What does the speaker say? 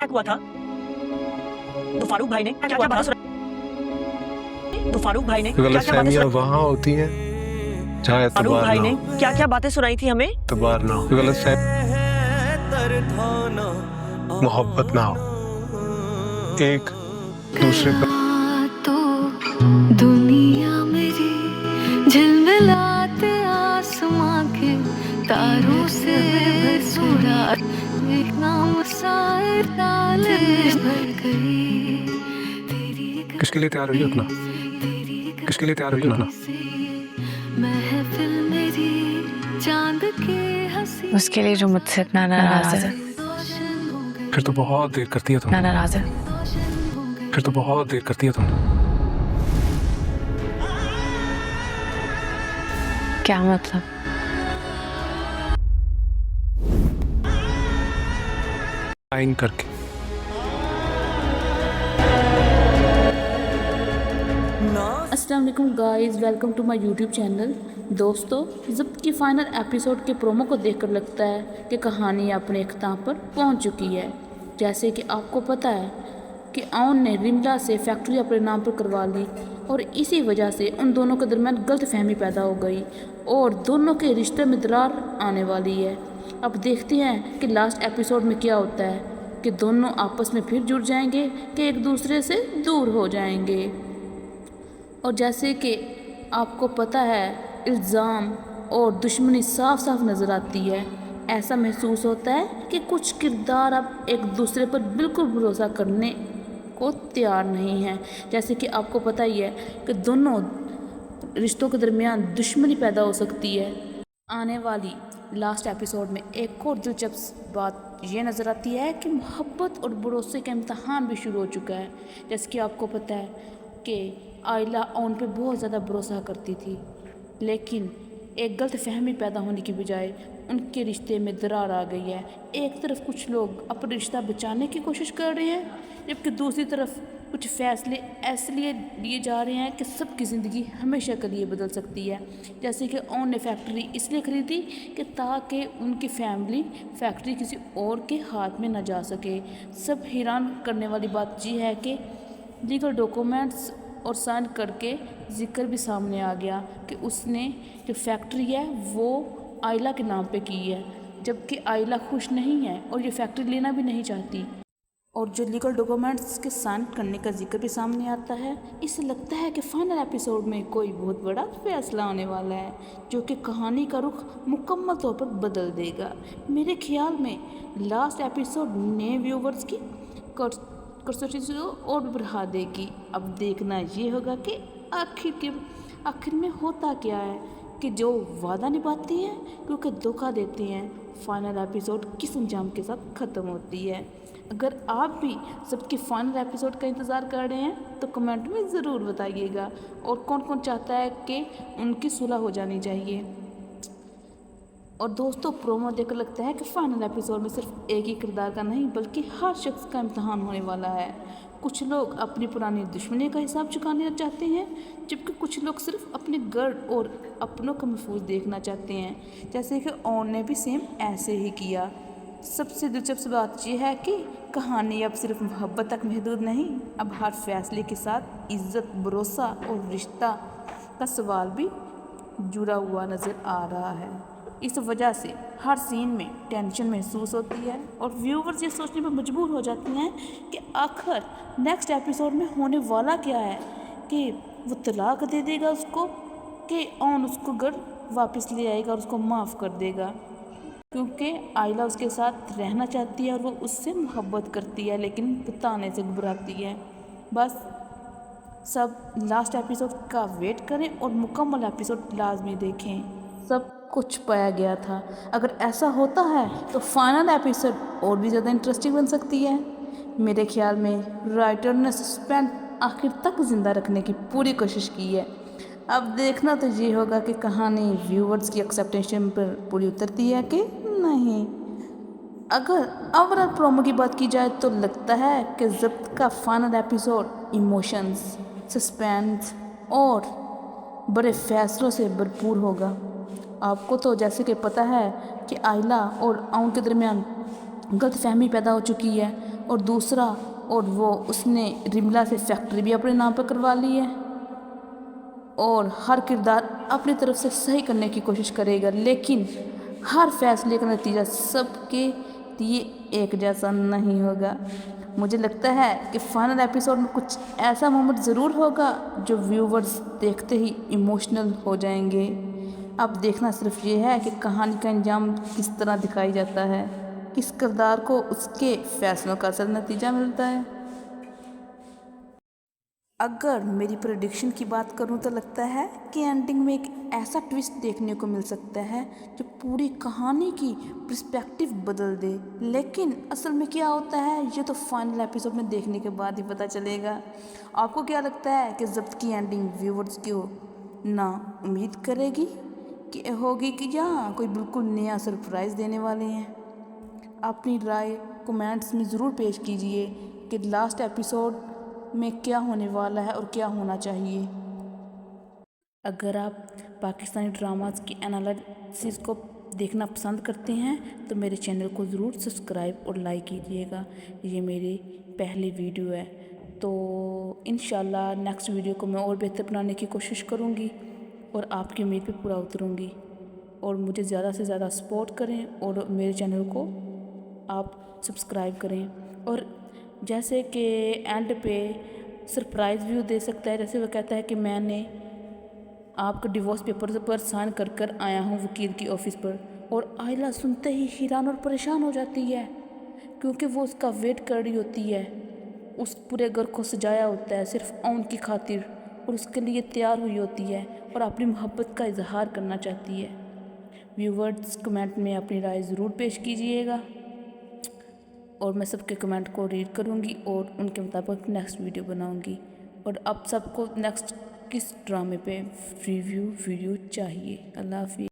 हुआ था तो फारूक भाई ने क्या क्या बातें तो फारूक भाई ने क्या क्या बातें गलतफहमियां वहाँ होती हैं जहाँ फारूक एतबार भाई ना ने हो, क्या क्या बातें सुनाई थी हमें। एतबार ना हो, मोहब्बत ना हो, एक दूसरे पर तो दुनिया मेरी झिलमिलाते आसमां के तारों से सुरा एक नाम साए ताले भर गई तेरी किसके लिए तैयार हुई उतना, किसके लिए तैयार हुई उतना। महफिल मेरी चांद के हंसी उसके लिए जो मुझसे इतना नाराज है, फिर तो बहुत देर करती है तुम, इतना नाराज है। फिर तो बहुत देर करती है तुम। क्या मतलब? साइन करके अस्सलाम वालेकुम guys, welcome to my YouTube channel. दोस्तों, ज़ब्त की फ़ाइनल एपिसोड के प्रोमो को देखकर लगता है कि कहानी अपने इख्तिताम पर पहुंच चुकी है। जैसे कि आपको पता है कि आउन ने रिमला से फैक्ट्री अपने नाम पर करवा ली और इसी वजह से उन दोनों के दरमियान गलत फहमी पैदा हो गई और दोनों के रिश्ते में दरार आने वाली है। अब देखते हैं कि लास्ट एपिसोड में क्या होता है, कि दोनों आपस में फिर जुड़ जाएंगे कि एक दूसरे से दूर हो जाएंगे। और जैसे कि आपको पता है, इल्ज़ाम और दुश्मनी साफ साफ नज़र आती है। ऐसा महसूस होता है कि कुछ किरदार अब एक दूसरे पर बिल्कुल भरोसा करने को तैयार नहीं हैं। जैसे कि आपको पता ही है कि दोनों रिश्तों के दरमियान दुश्मनी पैदा हो सकती है। आने वाली लास्ट एपिसोड में एक और दिलचस्प बात ये नज़र आती है कि मोहब्बत और भरोसे का इम्तहान भी शुरू हो चुका है। जैसे कि आपको पता है कि आयला उन पे बहुत ज़्यादा भरोसा करती थी, लेकिन एक गलत फहमी पैदा होने की बजाय उनके रिश्ते में दरार आ गई है। एक तरफ कुछ लोग अपना रिश्ता बचाने की कोशिश कर रहे हैं, जबकि दूसरी तरफ कुछ फैसले ऐसे लिए जा रहे हैं कि सबकी ज़िंदगी हमेशा के लिए बदल सकती है। जैसे कि ओन ने फैक्ट्री इसलिए ख़रीदी कि ताकि उनकी फैक्ट्री किसी और के हाथ में न जा सके। सब हैरान करने वाली बात ये है कि लीगल डॉक्यूमेंट्स और साइन करके जिक्र भी सामने आ गया कि उसने जो फैक्ट्री है वो आयला के नाम पे की है, जबकि आयला खुश नहीं है और ये फैक्ट्री लेना भी नहीं चाहती। और जो लीगल डॉक्यूमेंट्स के साइन करने का जिक्र भी सामने आता है, इससे लगता है कि फाइनल एपिसोड में कोई बहुत बड़ा फैसला होने वाला है, जो कि कहानी का रुख मुकम्मल तौर पर बदल देगा। मेरे ख्याल में लास्ट एपिसोड नए व्यूवर्स की कर्सोटी और भी बढ़ा देगी। अब देखना ये होगा कि आखिर में होता क्या है, कि जो वादा निभाते हैं क्योंकि धोखा देते हैं, फाइनल एपिसोड किस अंजाम के साथ ख़त्म होती है। अगर आप भी सबके फाइनल एपिसोड का इंतज़ार कर रहे हैं तो कमेंट में ज़रूर बताइएगा, और कौन कौन चाहता है कि उनकी सुलह हो जानी चाहिए। और दोस्तों, प्रोमो देखकर लगता है कि फाइनल एपिसोड में सिर्फ एक ही किरदार का नहीं बल्कि हर शख्स का इम्तहान होने वाला है। कुछ लोग अपनी पुरानी दुश्मनी का हिसाब चुकाना चाहते हैं, जबकि कुछ लोग सिर्फ अपने गर्द और अपनों का महफूज देखना चाहते हैं। जैसे कि ओन ने भी सेम ऐसे ही किया। सबसे दिलचस्प बात यह है कि कहानी अब सिर्फ मोहब्बत तक महदूद नहीं, अब हर फैसले के साथ इज़्ज़त, भरोसा और रिश्ता का सवाल भी जुड़ा हुआ नज़र आ रहा है। इस वजह से हर सीन में टेंशन महसूस होती है और व्यूवर्स ये सोचने पर मजबूर हो जाते हैं कि आखिर नेक्स्ट एपिसोड में होने वाला क्या है, कि वो तलाक दे देगा उसको, कि ऑन उसको घर वापस ले आएगा और उसको माफ़ कर देगा, क्योंकि आयला उसके साथ रहना चाहती है और वो उससे मोहब्बत करती है, लेकिन बताने से घबराती है। बस सब लास्ट एपिसोड का वेट करें और मुकम्मल एपिसोड लाजमी देखें। सब कुछ पाया गया था। अगर ऐसा होता है तो फाइनल एपिसोड और भी ज़्यादा इंटरेस्टिंग बन सकती है। मेरे ख्याल में राइटर ने सस्पेंस आखिर तक ज़िंदा रखने की पूरी कोशिश की है। अब देखना तो ये होगा कि कहानी व्यूवर्स की एक्सेप्टेशन पर पूरी उतरती है कि नहीं। अगर ओवरऑल प्रोमो की बात की जाए तो लगता है कि ज़ब्त का फाइनल एपिसोड इमोशंस, सस्पेंस और बड़े फैसलों से भरपूर होगा। आपको तो जैसे कि पता है कि आयला और आउन के दरमियान गलतफहमी पैदा हो चुकी है और दूसरा और वो उसने रिमला से फैक्ट्री भी अपने नाम पर करवा ली है और हर किरदार अपनी तरफ से सही करने की कोशिश करेगा, लेकिन हर फैसले का नतीजा सबके लिए एक जैसा नहीं होगा। मुझे लगता है कि फाइनल एपिसोड में कुछ ऐसा मोमेंट ज़रूर होगा जो व्यूवर्स देखते ही इमोशनल हो जाएंगे। अब देखना सिर्फ ये है कि कहानी का अंजाम किस तरह दिखाई जाता है, किस किरदार को उसके फैसलों का असल नतीजा मिलता है। अगर मेरी प्रेडिक्शन की बात करूं तो लगता है कि एंडिंग में एक ऐसा ट्विस्ट देखने को मिल सकता है जो पूरी कहानी की पर्सपेक्टिव बदल दे, लेकिन असल में क्या होता है ये तो फाइनल एपिसोड में देखने के बाद ही पता चलेगा। आपको क्या लगता है कि ज़ब्त की एंडिंग व्यूवर्स को ना उम्मीद करेगी कि होगी कि या कोई बिल्कुल नया सरप्राइज़ देने वाले हैं? अपनी राय कमेंट्स में ज़रूर पेश कीजिए कि लास्ट एपिसोड में क्या होने वाला है और क्या होना चाहिए। अगर आप पाकिस्तानी ड्रामास की एनालिसिस को देखना पसंद करते हैं तो मेरे चैनल को ज़रूर सब्सक्राइब और लाइक कीजिएगा। ये मेरी पहली वीडियो है, तो इंशाल्लाह नेक्स्ट वीडियो को मैं और बेहतर बनाने की कोशिश करूँगी और आपकी उम्मीद पे पूरा उतरूँगी। और मुझे ज़्यादा से ज़्यादा सपोर्ट करें और मेरे चैनल को आप सब्सक्राइब करें। और जैसे कि एंड पे सरप्राइज़ व्यू दे सकता है, जैसे वो कहता है कि मैंने आपका डिवोर्स पेपर पर साइन कर कर आया हूँ वकील की ऑफ़िस पर, और आयला सुनते ही हैरान और परेशान हो जाती है क्योंकि वो उसका वेट कर रही होती है। उस पूरे घर को सजाया होता है सिर्फ ऑन की खातिर और उसके लिए तैयार हुई होती है और अपनी मोहब्बत का इजहार करना चाहती है। व्यूवर्स कमेंट में अपनी राय ज़रूर पेश कीजिएगा और मैं सबके कमेंट को रीड करूँगी और उनके मुताबिक नेक्स्ट वीडियो बनाऊँगी। और अब सबको नेक्स्ट किस ड्रामे पे रिव्यू वीडियो चाहिए। अल्लाह हाफ़िज़।